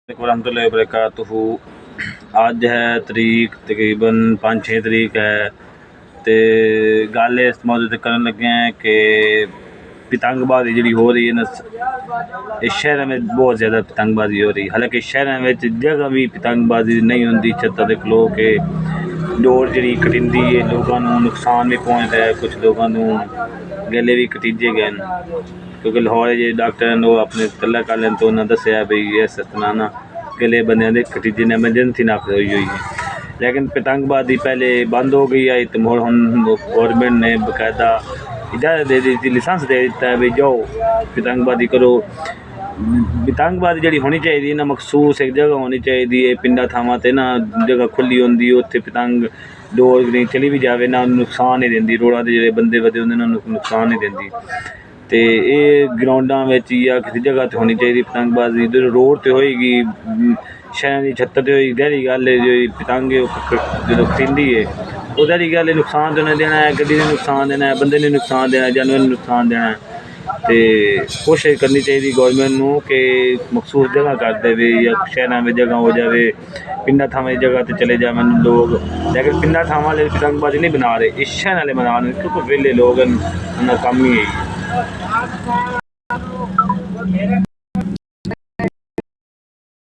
वरहमतुल्लाहि वबरकातुहू। अज है तरीक तकरीबन 5-6 तरीक है तो गल इस मौजू से करन लगे हैं कि पतंगबाजी जी हो रही है ना, इस शहर में बहुत ज़्यादा पतंगबाजी हो रही है। हालांकि शहर में जगह भी पतंगबाजी नहीं होंगी, छत्ता दे खलो के डोर जी कटिंदी है, लोगों को नुकसान भी पहुँचता है, कुछ लोगों को गले भी कटीजे गए क्योंकि लाहौर जो डॉक्टर हैं वो अपने तलक वाले तो उन्होंने दसिया भी इस तरह ना गले बंदे कटीजे ने एमरजेंसी नाफज हुई हुई है। लेकिन पतंगबाजी पहले बंद हो गई है तो मुड़ हम गौरमेंट ने बाकायदा इजाज़त दे दी थी, लाइसेंस दे दिता है भी जाओ पतंगबाजी करो। पतंगबाजी जी होनी चाहिए ना मखसूस एक जगह होनी चाहिए, पिंडा थावां ते ना जगह खुली होंगी, उत्थे पतंग डोर नहीं चली भी जाए ना नुकसान नहीं देंदी, रोड़ा के जो बंदे बदे होंगे ना नुकसान नहीं देंदी। तो ये ग्राउंडा में या किसी जगह तो होनी चाहिए पतंगबाजी, इधर रोड तो होएगी, शहर की छत्तर तो होगी, गहरी गल है जो पतंग जो खरीदी है वो गहरी गल है, नुकसान तो नहीं देना है, गड्डी ने नुकसान देना है, बंदे ने नुकसान देना है, जानवर ने नुकसान देना है। तो कोशिश करनी चाहिए गौरमेंट को कि मखसूस जगह कर दे या शहर में जगह हो जाए, पिंडा थावां जगह तो चले जाए लोग। लेकिन पिंडा थावां वाले पतंगबाजी नहीं बना रहे, इस शहर वाले बना रहे क्योंकि वेले लोग कम ही है।